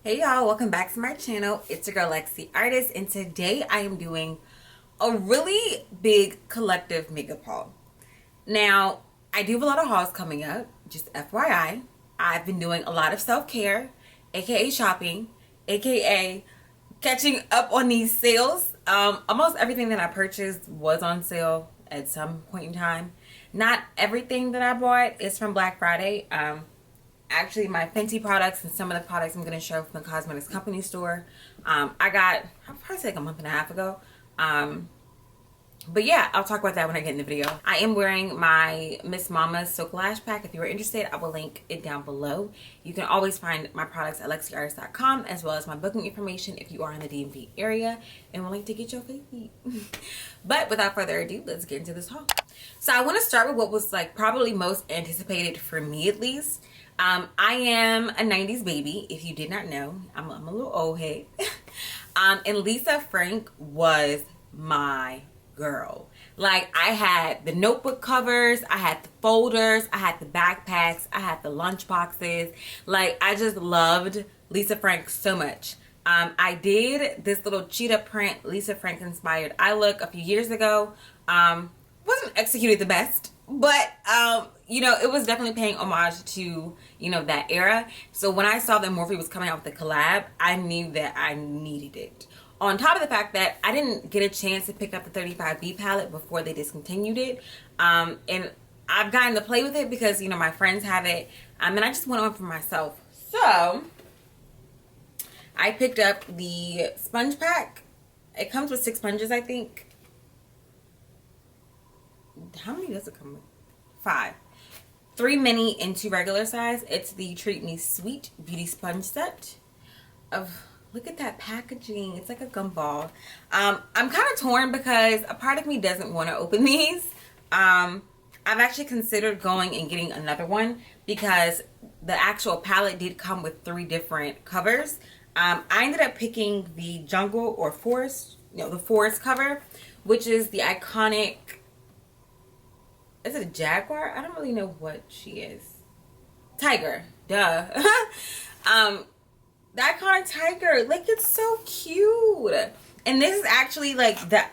Hey y'all, welcome back to my channel. It's your girl Lexx the artist, and today I am doing a really big collective makeup haul. Now, I do have a lot of hauls coming up, just FYI. I've been doing a lot of self-care, aka shopping, aka catching up on these sales. Almost everything that I purchased was on sale at some point in time. Not everything that I bought is from Black Friday. Actually, my Fenty products and some of the products I'm going to show from the cosmetics company store, I got, I'll probably say like a month and a half ago. But yeah, I'll talk about that when I get in the video. I am wearing my Miss Mama's Silk Lash Pack. If you are interested, I will link it down below. You can always find my products at lexxtheartist.com, as well as my booking information if you are in the DMV area and would like to get your face beat. But without further ado, let's get into this haul. So I want to start with what was like probably most anticipated for me, at least. I am a 90s baby, if you did not know. I'm a little old head. And Lisa Frank was my girl. Like, I had the notebook covers, I had the folders, I had the backpacks, I had the lunch boxes. Like, I just loved Lisa Frank so much. I did this little cheetah print Lisa Frank inspired eye look a few years ago. Wasn't executed the best, but you know, it was definitely paying homage to, you know, that era. So when I saw that Morphe was coming out with the collab, I knew that I needed it. On top of the fact that I didn't get a chance to pick up the 35B palette before they discontinued it, and I've gotten to play with it because, you know, my friends have it, and I just went on for myself. So I picked up the sponge pack. It comes with 6 sponges, I think. How many does it come with? 5. 3 mini and 2 regular size. It's the Treat Me Sweet Beauty Sponge Set. Look at that packaging. It's like a gumball. I'm kind of torn because a part of me doesn't want to open these. I've actually considered going and getting another one because the actual palette did come with 3 different covers. I ended up picking the jungle or forest, the forest cover, which is the iconic. Is it a jaguar? I don't really know what she is. Tiger. Duh. The iconic tiger. Like, it's so cute. And this is actually like the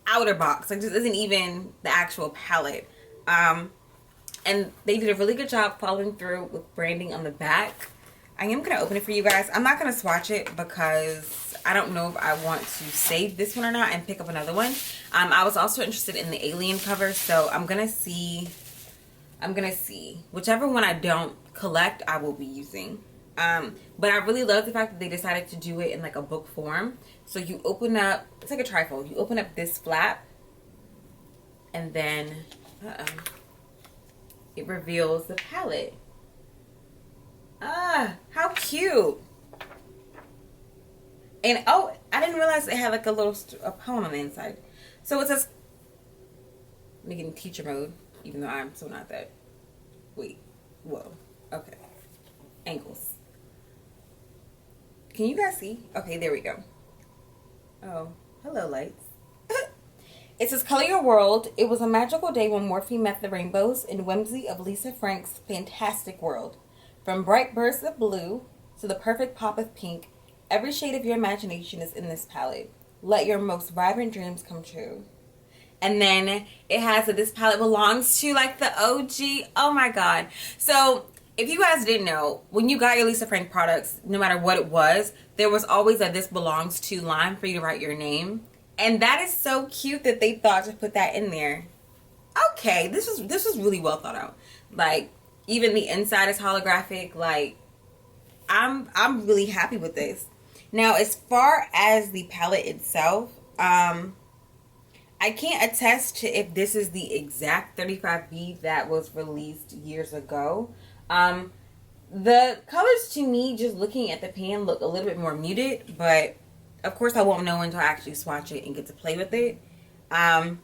outer box. Like, this isn't even the actual palette. And they did a really good job following through with branding on the back. I am going to open it for you guys. I'm not going to swatch it because I don't know if I want to save this one or not and pick up another one. I was also interested in the alien cover, so I'm going to see. Whichever one I don't collect, I will be using. But I really love the fact that they decided to do it in like a book form. So you open up, it's like a trifold. You open up this flap and then it reveals the palette. Ah, how cute. And oh, I didn't realize it had like a poem on the inside. So it says, let me get in teacher mode, even though I'm so not that. Wait, whoa, okay. Angles. Can you guys see? Okay, there we go. Oh, hello lights. It says, color your world. It was a magical day when Morphe met the rainbows and whimsy of Lisa Frank's fantastic world. From bright bursts of blue to the perfect pop of pink, every shade of your imagination is in this palette. Let your most vibrant dreams come true. And then it has that this palette belongs to like the OG. Oh my god. So if you guys didn't know, when you got your Lisa Frank products, no matter what it was, there was always a this belongs to line for you to write your name. And that is so cute that they thought to put that in there. Okay, this was really well thought out. Like, even the inside is holographic. Like, I'm really happy with this. Now, as far as the palette itself, I can't attest to if this is the exact 35B that was released years ago. The colors to me, just looking at the pan, look a little bit more muted, but of course I won't know until I actually swatch it and get to play with it. But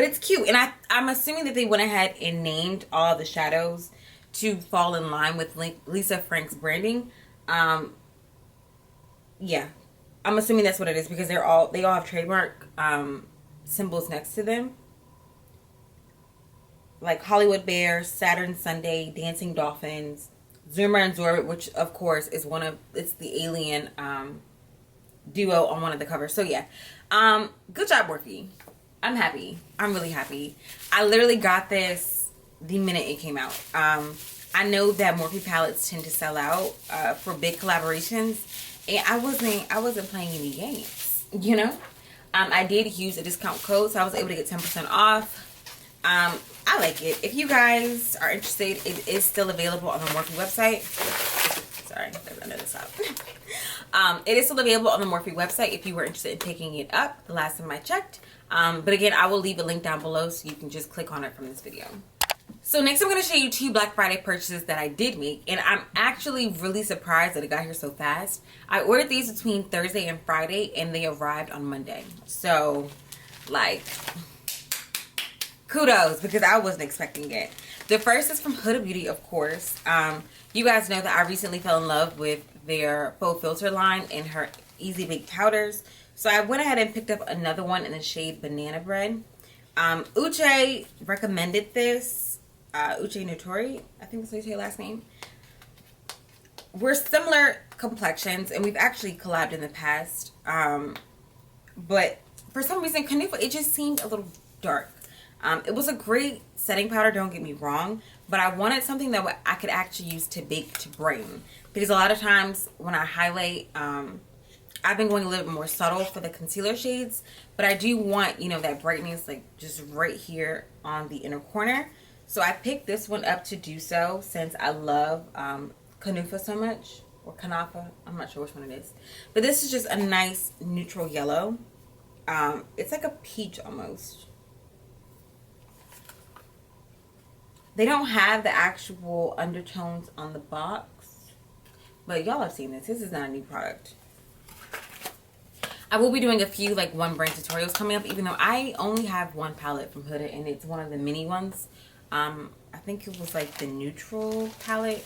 it's cute, and I'm assuming that they went ahead and named all the shadows to fall in line with Lisa Frank's branding. Yeah, I'm assuming that's what it is because they all have trademark symbols next to them, like Hollywood Bear, Saturn Sunday, Dancing Dolphins, Zoomer and Zorbit, which of course is it's the alien duo on one of the covers. So yeah, good job, Morphe. I'm happy. I'm really happy. I literally got this the minute it came out. I know that Morphe palettes tend to sell out for big collaborations, and I wasn't playing any games, you know. I did use a discount code, so I was able to get 10% off. I like it. If you guys are interested, it is still available on the Morphe website. Sorry, there's under this up. It is still available on the Morphe website if you were interested in picking it up the last time I checked. But again, I will leave a link down below so you can just click on it from this video. So next I'm going to show you 2 Black Friday purchases that I did make, and I'm actually really surprised that it got here so fast. I ordered these between Thursday and Friday, and they arrived on Monday. So, like, kudos, because I wasn't expecting it. The first is from Huda Beauty, of course. You guys know that I recently fell in love with their faux filter line and her easy bake powders. So I went ahead and picked up another one in the shade Banana Bread. Uche recommended this. Uche Notori, I think that's how you say your last name. We're similar complexions, and we've actually collabed in the past. But for some reason, Canufa, it just seemed a little dark. It was a great setting powder, don't get me wrong, but I wanted something that I could actually use to bake to brighten. Because a lot of times when I highlight, I've been going a little bit more subtle for the concealer shades, but I do want, you know, that brightness like just right here on the inner corner. So I picked this one up to do so since I love Canufa so much, or Canafa, I'm not sure which one it is. But this is just a nice neutral yellow. It's like a peach almost. They don't have the actual undertones on the box, but y'all have seen this. This is not a new product. I will be doing a few like one brand tutorials coming up, even though I only have one palette from Huda, and it's one of the mini ones. I think it was like the neutral palette.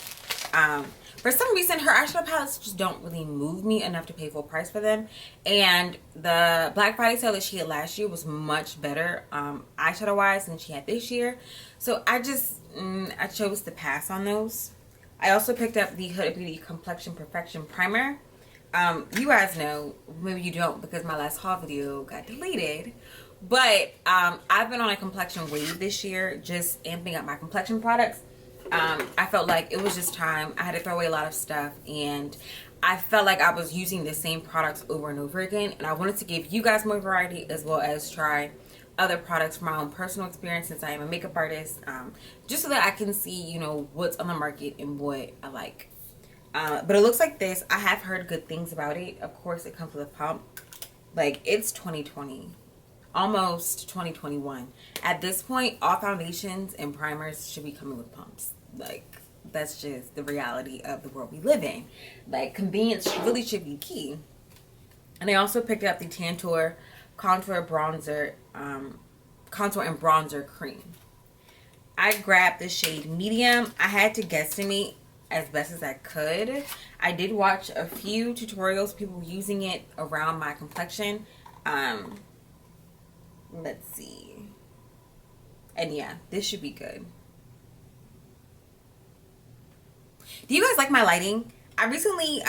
For some reason, her eyeshadow palettes just don't really move me enough to pay full price for them. And the Black Friday sale that she had last year was much better eyeshadow wise than she had this year. So I just, I chose to pass on those. I also picked up the Huda Beauty Complexion Perfection Primer. You guys know, maybe you don't because my last haul video got deleted. But I've been on a complexion wave this year, just amping up my complexion products. I felt like it was just time. I had to throw away a lot of stuff, and I felt like I was using the same products over and over again, and I wanted to give you guys more variety as well as try other products from my own personal experience since I am a makeup artist, just so that I can see, you know, what's on the market and what I like. But it looks like this. I have heard good things about it. Of course, it comes with a pump. Like, it's 2020. Almost 2021. At this point, all foundations and primers should be coming with pumps. Like, that's just the reality of the world we live in. Like, convenience really should be key. And I also picked up the Tantour Contour and Bronzer Cream. I grabbed the shade Medium. I had to guesstimate as best as I could. I did watch a few tutorials, people using it around my complexion. Let's see. And yeah, this should be good. Do you guys like my lighting? I recently,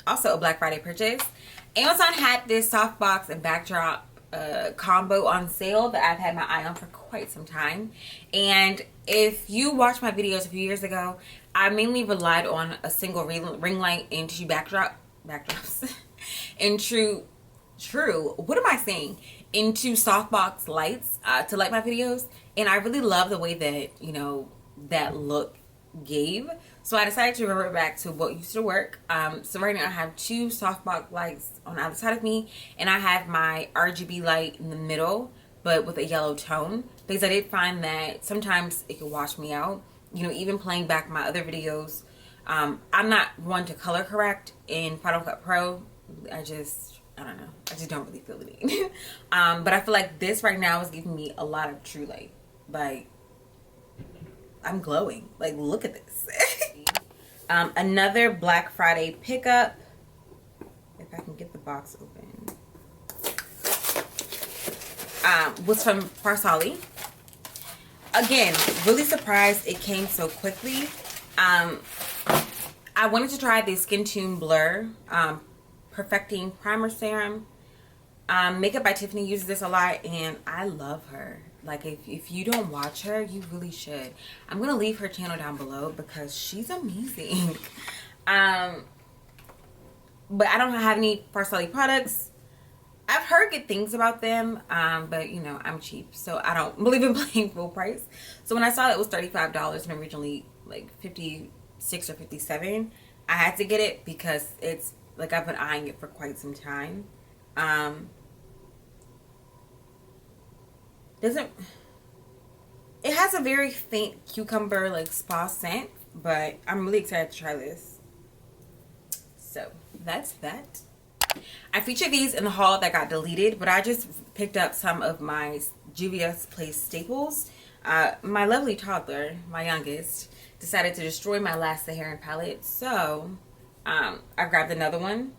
also a Black Friday purchase. Amazon had this softbox and backdrop combo on sale that I've had my eye on for quite some time. And if you watched my videos a few years ago, I mainly relied on a single ring light and two backdrops. And true, what am I saying? Into softbox lights to light my videos, and I really love the way that, you know, that look gave. So I decided to revert back to what used to work. So right now I have 2 softbox lights on either side of me, and I have my RGB light in the middle, but with a yellow tone, because I did find that sometimes it could wash me out. You know, even playing back my other videos, I'm not one to color correct in Final Cut Pro. I don't know. I just don't really feel the need. But I feel like this right now is giving me a lot of true light. Like, I'm glowing. Like, look at this. Another Black Friday pickup. If I can get the box open. Was from Farsali. Again, really surprised it came so quickly. I wanted to try the Skin Tune Blur Perfecting Primer Serum. Makeup by Tiffany uses this a lot, and I love her. Like, if you don't watch her, you really should. I'm gonna leave her channel down below because she's amazing. But I don't have any Farcelli products. I've heard good things about them, but you know, I'm cheap, so I don't believe in paying full price. So when I saw that it was $35 and originally like 56 or 57, I had to get it because it's like I've been eyeing it for quite some time. It has a very faint cucumber like spa scent, but I'm really excited to try this. So that's that. I featured these in the haul that got deleted, but I just picked up some of my Juvia's Place staples. My lovely toddler, my youngest, decided to destroy my last Saharan palette, so I grabbed another one.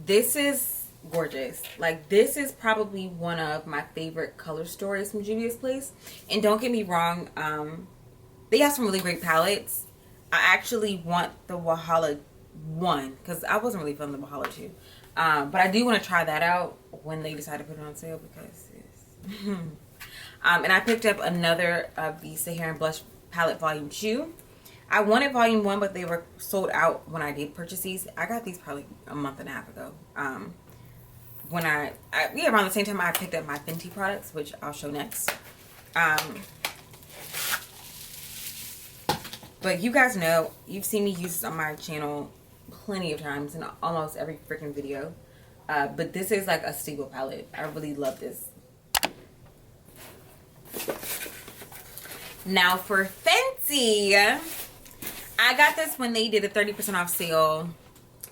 This is gorgeous. Like, this is probably one of my favorite color stories from Juvia's Place. And don't get me wrong, they have some really great palettes. I actually want the Wahala 1 because I wasn't really feeling the Wahala 2. But I do want to try that out when they decide to put it on sale because it's and I picked up another of the Saharan Blush Palette Volume 2. I wanted Volume 1, but they were sold out when I did purchase these. I got these probably a month and a half ago. When yeah, around the same time I picked up my Fenty products, which I'll show next. But you guys know, you've seen me use this on my channel plenty of times in almost every freaking video. But this is like a staple palette. I really love this. Now for Fenty, I got this when they did a 30% off sale.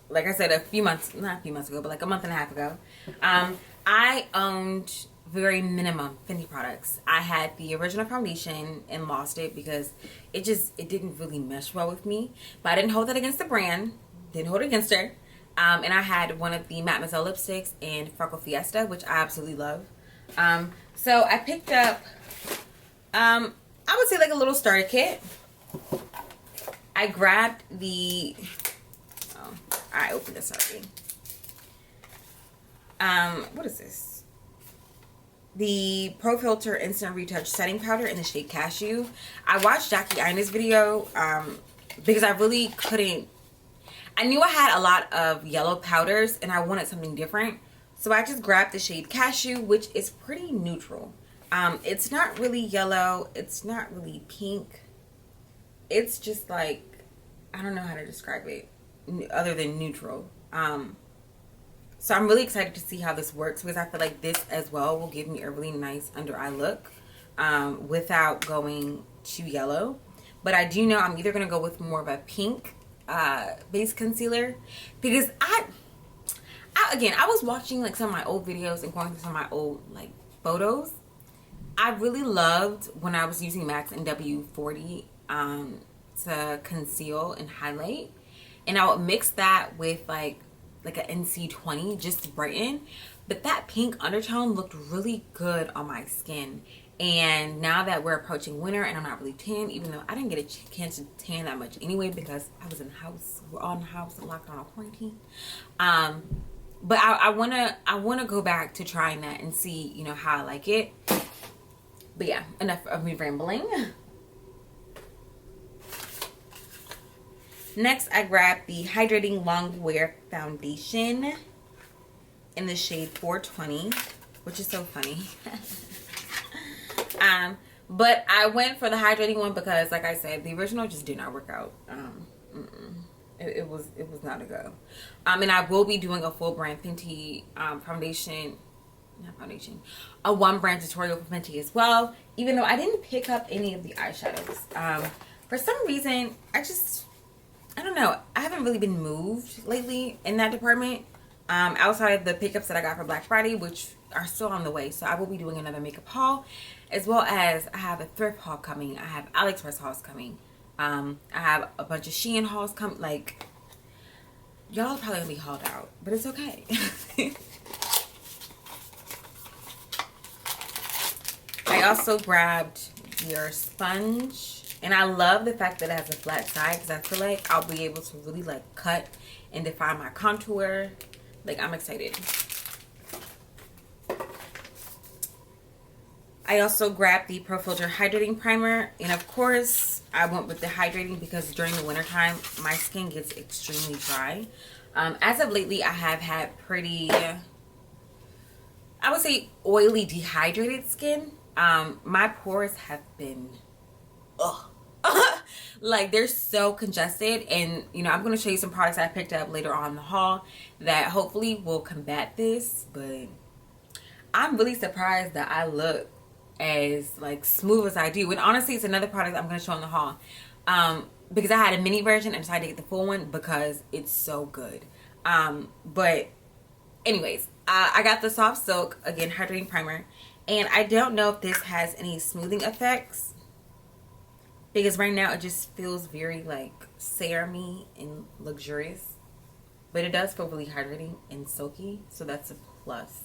Like I said, not a few months ago, but like a month and a half ago. I owned very minimum Fenty products. I had the original foundation and lost it because it didn't really mesh well with me. But I didn't hold that against the brand. Didn't hold it against her. And I had one of the Mademoiselle lipsticks and Freckle Fiesta, which I absolutely love. So I picked up, I would say like a little starter kit. I grabbed the, I opened this already. What is this? The Pro Filter Instant Retouch Setting Powder in the shade Cashew. I watched Jackie Ina's video because I really couldn't. I knew I had a lot of yellow powders and I wanted something different. So I just grabbed the shade Cashew, which is pretty neutral. It's not really yellow. It's not really pink. It's just like, I don't know how to describe it other than neutral. So I'm really excited to see how this works because I feel like this as well will give me a really nice under eye look without going too yellow. But I do know I'm either going to go with more of a pink base concealer because again, I was watching like some of my old videos and going through some of my old like photos. I really loved when I was using MAC and W40 to conceal and highlight, and I would mix that with like an NC20 just to brighten. But that pink undertone looked really good on my skin. And now that we're approaching winter and I'm not really tan, even though I didn't get a chance to tan that much anyway because I was in the house, we're all in the house, locked on quarantine. But I wanna go back to trying that and see, you know, how I like it. But yeah, enough of me rambling. Next, I grabbed the Hydrating Long Wear Foundation in the shade 420, which is so funny. But I went for the hydrating one because, like I said, the original just did not work out. It was not a go. And I will be doing a full brand Fenty a one brand tutorial for Fenty as well. Even though I didn't pick up any of the eyeshadows. For some reason, I don't know. I haven't really been moved lately in that department. Outside of the pickups that I got for Black Friday, which are still on the way. So I will be doing another makeup haul, as well as I have a thrift haul coming. I have AliExpress hauls coming. I have a bunch of Shein hauls coming. Like, y'all probably gonna be hauled out, but it's okay. I also grabbed your sponge And I love the fact that it has a flat side because I feel like I'll be able to really like cut and define my contour. Like, I'm excited. I also grabbed the Pro Filter Hydrating Primer. And of course, I went with the hydrating because during the wintertime, my skin gets extremely dry. As of lately, I have had pretty, I would say, oily, dehydrated skin. My pores have been, ugh. Like, they're so congested. And, you know, I'm going to show you some products I picked up later on in the haul that hopefully will combat this. But I'm really surprised that I look as like smooth as I do. And honestly, it's another product I'm going to show in the haul. Because I had a mini version and decided to get the full one because it's so good. But anyways, I got the Soft Silk, again, hydrating primer. And I don't know if this has any smoothing effects, because right now it just feels very like serum-y and luxurious. But it does feel really hydrating and silky, so that's a plus.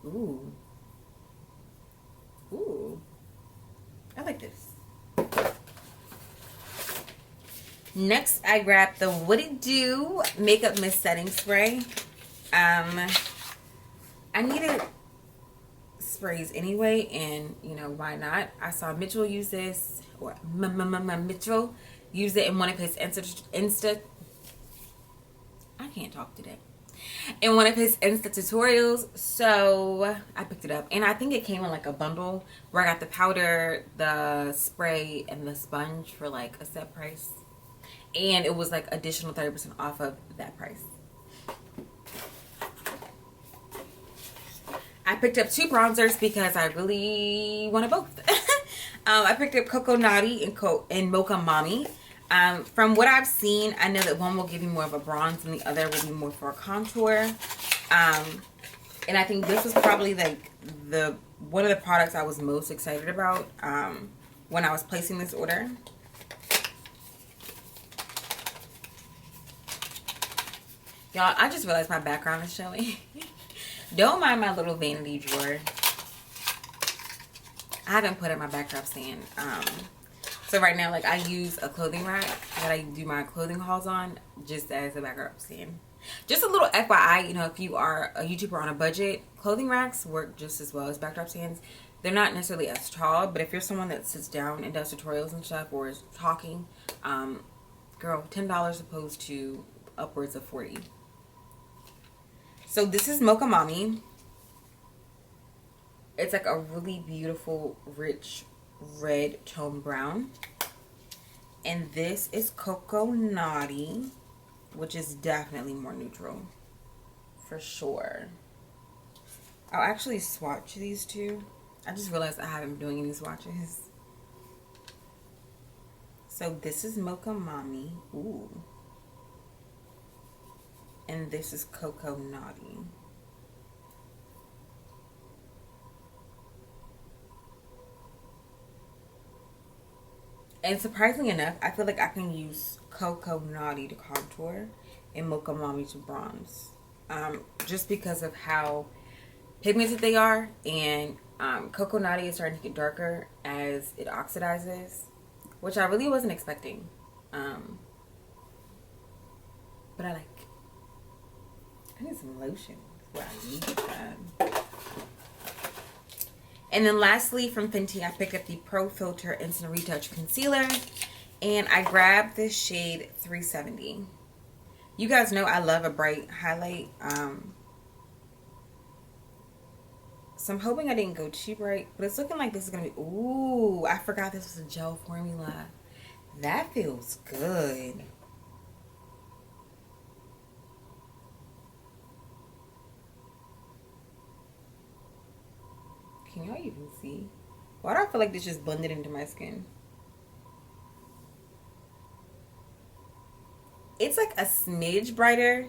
Ooh. Ooh. I like this. Next, I grabbed the Woody Do Makeup Mist Setting Spray. I needed sprays anyway, and you know, why not? I saw Mitchell use this, or Mitchell use it in one of his I can't talk today. In one of his Insta tutorials, so I picked it up. And I think it came in like a bundle where I got the powder, the spray, and the sponge for like a set price. And it was like additional 30% off of that price. I picked up 2 bronzers because I really wanted both. I picked up Coco Naughty and Mocha Mommy. From what I've seen, I know that one will give you more of a bronze and the other will be more for a contour. And I think this was probably like one of the products I was most excited about when I was placing this order. Y'all, I just realized my background is showing. Don't mind my little vanity drawer. I haven't put in my backdrop stand. So right now, like, I use a clothing rack that I do my clothing hauls on just as a backdrop stand. Just a little FYI, you know, if you are a YouTuber on a budget, clothing racks work just as well as backdrop stands. They're not necessarily as tall, but if you're someone that sits down and does tutorials and stuff or is talking, girl, $10 opposed to upwards of $40. So this is Mocha Mommy. It's like a really beautiful, rich red tone brown. And this is Coco Naughty, which is definitely more neutral. For sure. I'll actually swatch these two. I just realized I haven't been doing any swatches. So this is Mocha Mommy. Ooh. And this is Coco Naughty. And surprisingly enough, I feel like I can use Coco Naughty to contour and Mocha Mommy to bronze. Just because of how pigmented they are. And Coco Naughty is starting to get darker as it oxidizes, which I really wasn't expecting. But I like. I need some lotion. That's what I need. And then lastly, from Fenty, I picked up the Pro Filter Instant Retouch Concealer. And I grabbed this shade 370. You guys know I love a bright highlight. So I'm hoping I didn't go too bright. But it's looking like this is going to be... Ooh, I forgot this was a gel formula. That feels good. Can y'all even see? Why do I feel like this just blended into my skin? It's like a smidge brighter.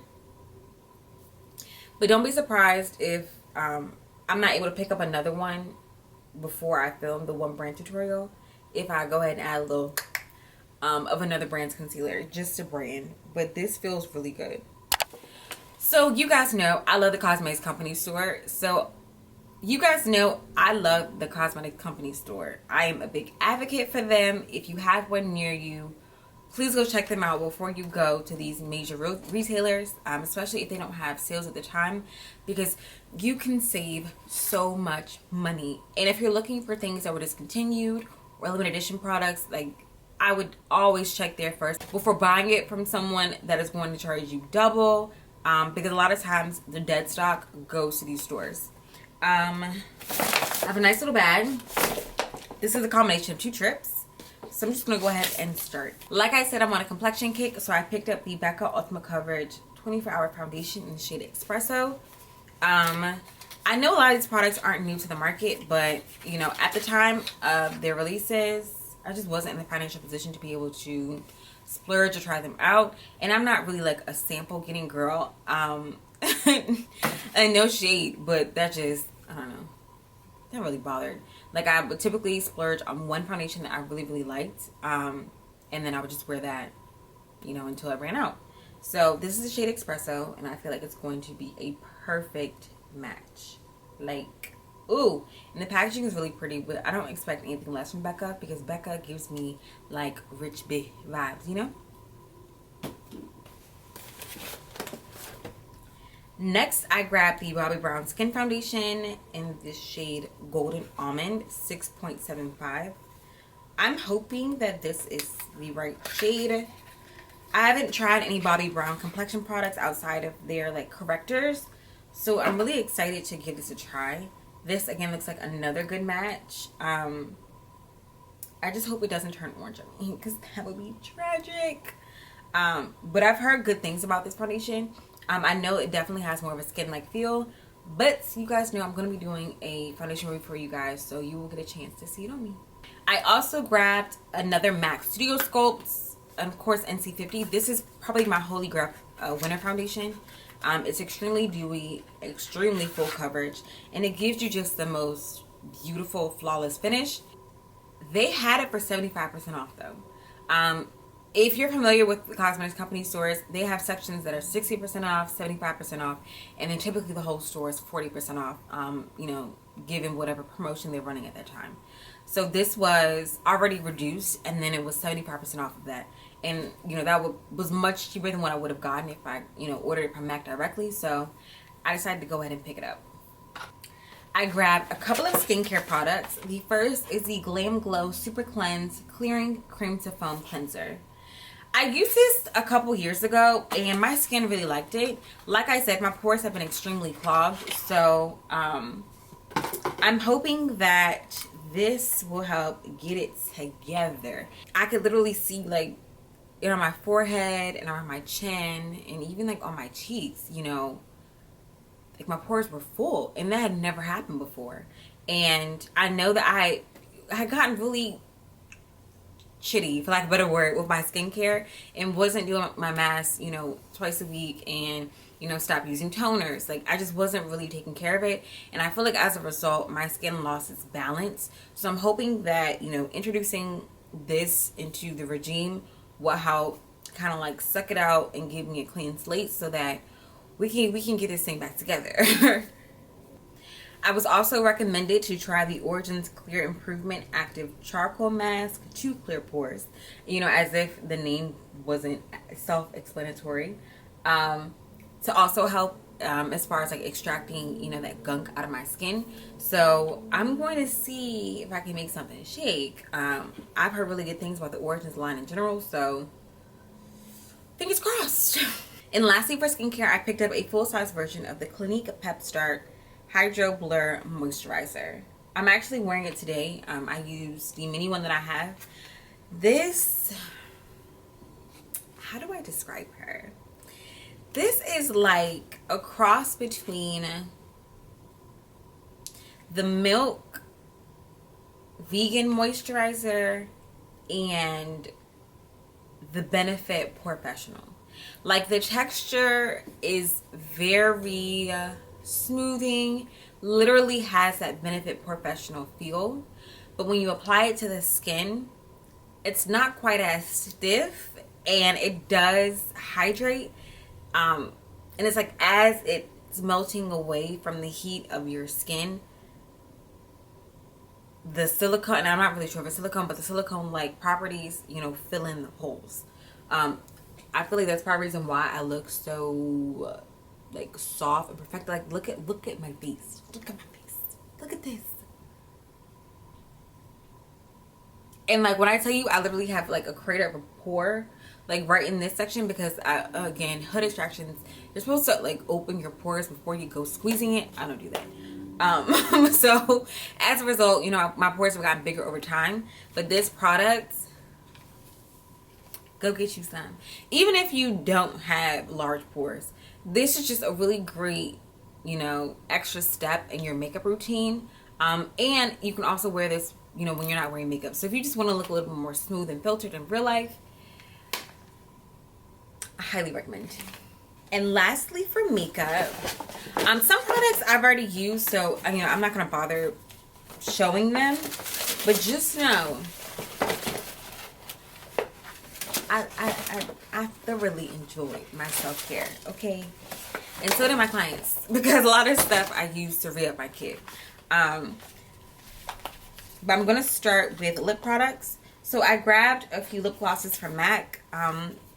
But don't be surprised if I'm not able to pick up another one before I film the one brand tutorial. If I go ahead and add a little of another brand's concealer, just a brand. But this feels really good. So you guys know I love the Cosmetics Company store. So You guys know I love the cosmetic company store. I am a big advocate for them. If you have one near you, please go check them out before you go to these major retailers, especially if they don't have sales at the time, because you can save so much money. And if you're looking for things that were discontinued or limited edition products, like, I would always check there first before buying it from someone that is going to charge you double, because a lot of times the dead stock goes to these stores. I have a nice little bag. This is a combination of 2 trips. So I'm just going to go ahead and start. Like I said, I'm on a complexion kick, so I picked up the Becca Ultimate Coverage 24-Hour Foundation in the shade Espresso. I know a lot of these products aren't new to the market, but, you know, at the time of their releases, I just wasn't in the financial position to be able to splurge or try them out. And I'm not really like a sample getting girl. And no shade, but that just, I don't know, that really bothered. Like, I would typically splurge on one foundation that I really, really liked, and then I would just wear that, you know, until it ran out. So this is the shade Espresso, and I feel like it's going to be a perfect match. Like, ooh, and the packaging is really pretty, but I don't expect anything less from Becca, because Becca gives me like rich big vibes, you know. Next, I grabbed the Bobbi Brown Skin Foundation in this shade Golden Almond 6.75. I'm hoping that this is the right shade. I haven't tried any Bobbi Brown complexion products outside of their like correctors, so I'm really excited to give this a try. This again looks like another good match. I just hope it doesn't turn orange on me, because that would be tragic. But I've heard good things about this foundation. I know it definitely has more of a skin-like feel, but you guys know I'm going to be doing a foundation review for you guys, so you will get a chance to see it on me. I also grabbed another MAC Studio Sculpts, of course, NC50. This is probably my holy grail winter foundation. It's extremely dewy, extremely full coverage, and it gives you just the most beautiful, flawless finish. They had it for 75% off, though. If you're familiar with the cosmetics company stores, they have sections that are 60% off, 75% off, and then typically the whole store is 40% off, you know, given whatever promotion they're running at that time. So this was already reduced, and then it was 75% off of that. And, you know, that was much cheaper than what I would have gotten if I, you know, ordered it from MAC directly. So I decided to go ahead and pick it up. I grabbed a couple of skincare products. The first is the Glam Glow Super Cleanse Clearing Cream to Foam Cleanser. I used this a couple years ago, and my skin really liked it. Like I said, my pores have been extremely clogged, so I'm hoping that this will help get it together. I could literally see like it on my forehead and on my chin, and even like on my cheeks, you know, like my pores were full, and that had never happened before. And I know that I had gotten really shitty, for lack of a better word, with my skincare, and wasn't doing my mask, you know, twice a week, and, you know, stop using toners. Like, I just wasn't really taking care of it, and I feel like as a result my skin lost its balance. So I'm hoping that, you know, introducing this into the regime will help kind of like suck it out and give me a clean slate, so that we can get this thing back together. I was also recommended to try the Origins Clear Improvement Active Charcoal Mask to clear pores. You know, as if the name wasn't self-explanatory. To also help as far as like extracting, you know, that gunk out of my skin. So I'm going to see if I can make something shake. I've heard really good things about the Origins line in general, so fingers crossed. And lastly, for skincare, I picked up a full-size version of the Clinique Pep Start Hydro Blur Moisturizer. I'm actually wearing it today. I used the mini one that I have. This, how do I describe her? This is like a cross between the Milk vegan moisturizer and the Benefit Professional. Like, the texture is very smoothing, literally has that Benefit Professional feel, but when you apply it to the skin, it's not quite as stiff, and it does hydrate, and it's like as it's melting away from the heat of your skin, the silicone, and I'm not really sure if it's silicone, but the silicone like properties, you know, fill in the holes. I feel like that's part of the reason why I look so like soft and perfect. Like look at my face. Look at my face. Look at this. And like when I tell you, I literally have like a crater of a pore like right in this section, because again, hood extractions, you're supposed to like open your pores before you go squeezing it. I don't do that. So as a result, you know, my pores have gotten bigger over time. But this product, go get you some. Even if you don't have large pores, this is just a really great, you know, extra step in your makeup routine. And you can also wear this, you know, when you're not wearing makeup. So if you just want to look a little bit more smooth and filtered in real life, I highly recommend. And lastly, for makeup, some products I've already used, so you know, I'm not gonna bother showing them, but just know I thoroughly enjoy my self-care, okay? And so do my clients, because a lot of stuff I use to re-up my kit. But I'm gonna start with lip products. So I grabbed a few lip glosses from MAC.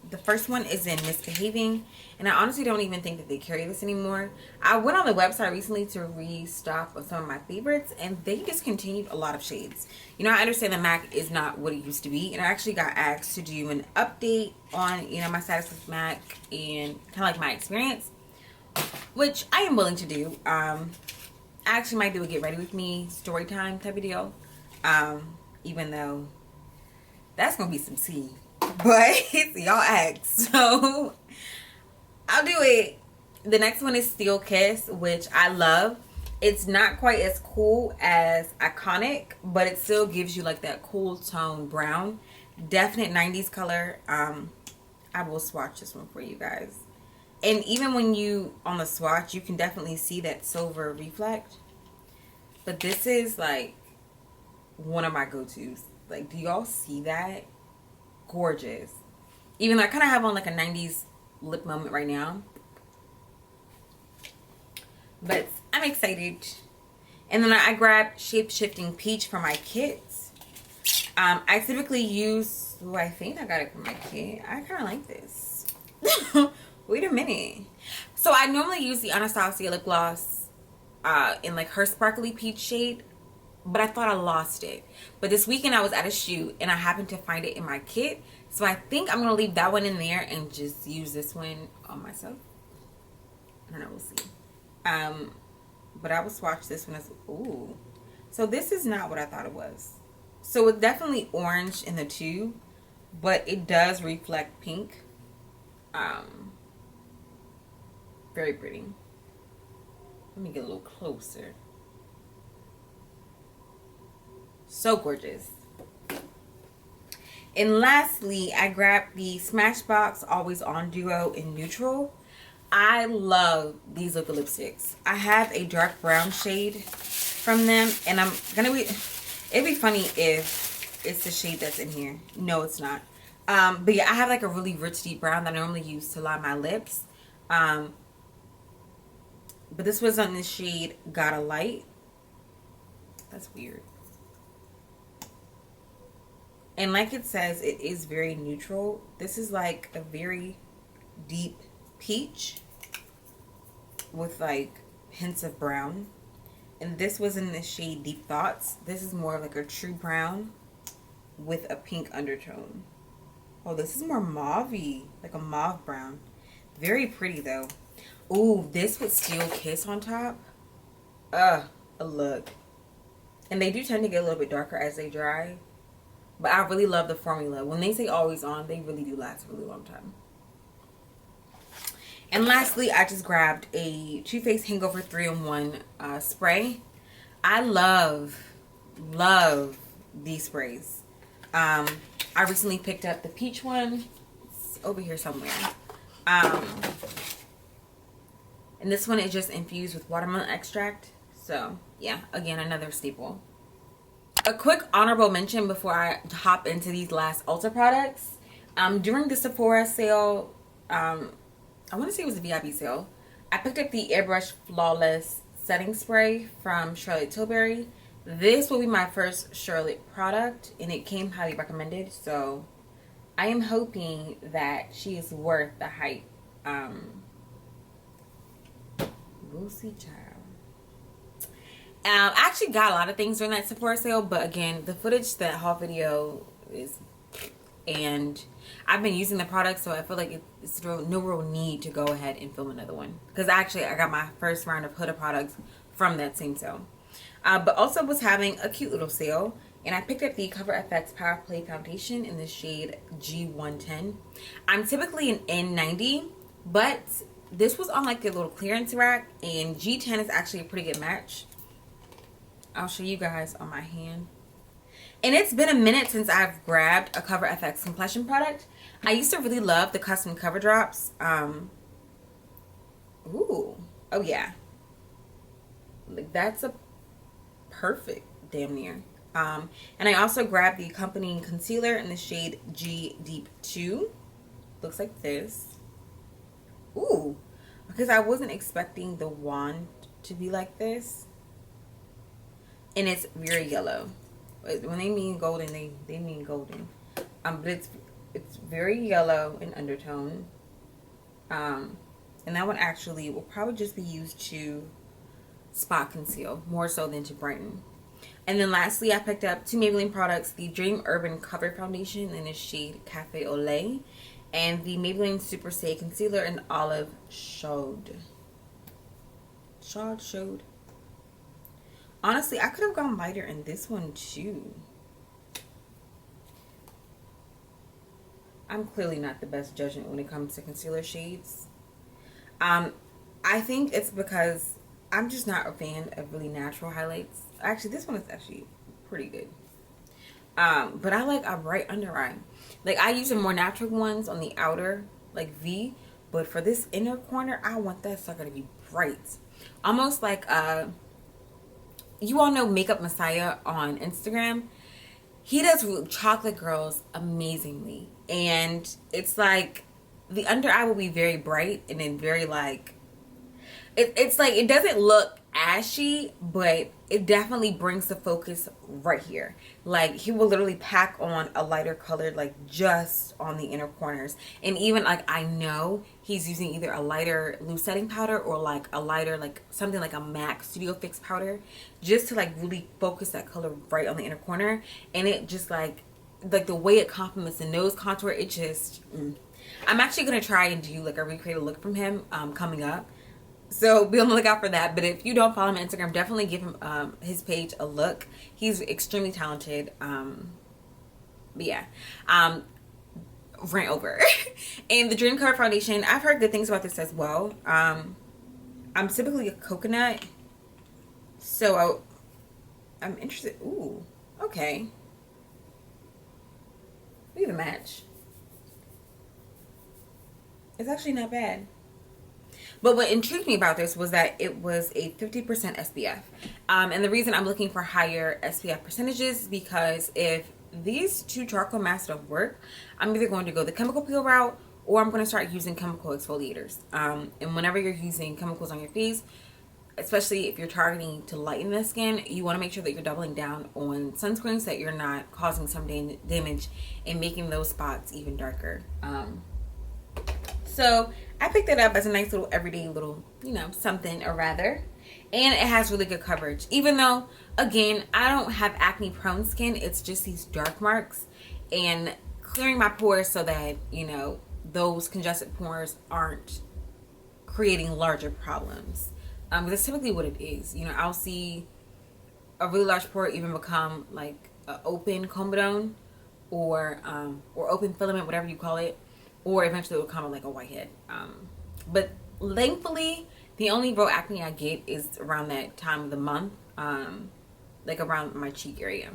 The first one is in Misbehaving, and I honestly don't even think that they carry this anymore. I went on the website recently to restock of some of my favorites, and they discontinued a lot of shades. You know, I understand that MAC is not what it used to be, and I actually got asked to do an update on, you know, my status with MAC and kind of like my experience, which I am willing to do. I actually might do a get ready with me story time type of deal, even though that's gonna be some tea. But y'all asked, so I'll do it. The next one is Steel Kiss, which I love. It's not quite as cool as Iconic, but it still gives you like that cool tone brown. Definite 90s color. I will swatch this one for you guys. And even when you on the swatch, you can definitely see that silver reflect. But this is like one of my go-tos. Like, do y'all see that? Gorgeous. Even though I kind of have on like a 90s lip moment right now, but I'm excited. And then I grabbed Shape Shifting Peach for my kits. I typically use, oh, I think I got it from my kit. I kind of like this. Wait a minute. So I normally use the Anastasia lip gloss in like her sparkly peach shade, but I thought I lost it. But this weekend I was at a shoot and I happened to find it in my kit. So I think I'm going to leave that one in there and just use this one on myself. I don't know, we'll see. But I will swatch this one as, ooh. So this is not what I thought it was. So it's definitely orange in the tube, but it does reflect pink. Very pretty. Let me get a little closer. So gorgeous. And lastly, I grabbed the Smashbox Always On Duo in Neutral. I love these liquid lipsticks. I have a dark brown shade from them, and I'm gonna be, it'd be funny if it's the shade that's in here. No, it's not. But yeah, I have like a really rich deep brown that I normally use to line my lips. But this was on the shade Gotta Light. That's weird. And like it says, it is very neutral. This is like a very deep peach with like hints of brown. And this was in the shade Deep Thoughts. This is more like a true brown with a pink undertone. Oh, this is more mauve-y, like a mauve brown. Very pretty though. Ooh, this with Steel Kiss on top. A look. And they do tend to get a little bit darker as they dry. But I really love the formula. When they say always on, they really do last a really long time. And lastly, I just grabbed a Too Faced Hangover 3-in-1 spray. I love these sprays. I recently picked up the peach one. It's over here somewhere. And this one is just infused with watermelon extract. So, yeah, again, another staple. A quick honorable mention before I hop into these last Ulta products. During the Sephora sale, I want to say it was a VIP sale, I picked up the Airbrush Flawless Setting Spray from Charlotte Tilbury. This will be my first Charlotte product, and it came highly recommended, so I am hoping that she is worth the hype. We'll see, child. I actually got a lot of things during that Sephora sale, but again, the footage, that haul video is, and I've been using the product, so I feel like it's no real need to go ahead and film another one. Because actually, I got my first round of Huda products from that same sale. But also was having a cute little sale, and I picked up the Cover FX Power Play Foundation in the shade G110. I'm typically an N90, but this was on like a little clearance rack, and G10 is actually a pretty good match. I'll show you guys on my hand. And it's been a minute since I've grabbed a Cover FX complexion product. I used to really love the custom cover drops. Ooh. Oh yeah. Like that's a perfect damn near. And I also grabbed the accompanying concealer in the shade G Deep 2. Looks like this. Ooh. Because I wasn't expecting the wand to be like this. And it's very yellow. When they mean golden, they mean golden. But it's very yellow in undertone. And that one actually will probably just be used to spot conceal more so than to brighten. And then lastly, I picked up two Maybelline products: the Dream Urban Cover Foundation in the shade Cafe au Lait, and the Maybelline Super Stay Concealer in Olive Chaude. Chaude. Honestly, I could have gone lighter in this one too. I'm clearly not the best judgment when it comes to concealer shades. I think it's because I'm just not a fan of really natural highlights. Actually, this one is actually pretty good. But I like a bright under eye. Like, I use the more natural ones on the outer, like V. But for this inner corner, I want that sucker to be bright. Almost like, you all know Makeup Messiah on Instagram. He does chocolate girls amazingly. And it's like, the under eye will be very bright and then very like, it's like, it doesn't look ashy, but it definitely brings the focus right here. Like, he will literally pack on a lighter color, like just on the inner corners. And even like, I know he's using either a lighter loose setting powder or like a lighter, like something like a MAC Studio Fix powder, just to like really focus that color right on the inner corner. And it just like the way it complements the nose contour, it just I'm actually gonna try and do like a recreated look from him coming up. So be on the lookout for that. But if you don't follow him on Instagram, definitely give him his page a look. He's extremely talented. But yeah, rant over. And the Dream Cover Foundation, I've heard good things about this as well. I'm typically a coconut, so I'm interested. Ooh, okay. We have a match. It's actually not bad. But what intrigued me about this was that it was a 50% SPF. And the reason I'm looking for higher SPF percentages is because if these two charcoal masks don't work, I'm either going to go the chemical peel route or I'm going to start using chemical exfoliators. And whenever you're using chemicals on your face, especially if you're targeting to lighten the skin, you want to make sure that you're doubling down on sunscreens, so that you're not causing some damage and making those spots even darker. So I picked it up as a nice little everyday little, you know, something or rather. And it has really good coverage. Even though, again, I don't have acne prone skin. It's just these dark marks. And clearing my pores so that, you know, those congested pores aren't creating larger problems. That's typically what it is. You know, I'll see a really large pore even become like an open comedone or open filament, whatever you call it. Or eventually it will come like a whitehead. But thankfully, the only real acne I get is around that time of the month. Like around my cheek area.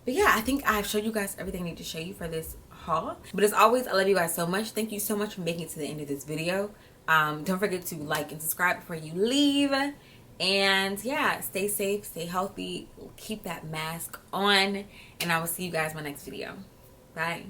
But yeah, I think I've showed you guys everything I need to show you for this haul. But as always, I love you guys so much. Thank you so much for making it to the end of this video. Don't forget to like and subscribe before you leave. And yeah, stay safe, stay healthy, keep that mask on. And I will see you guys in my next video. Bye.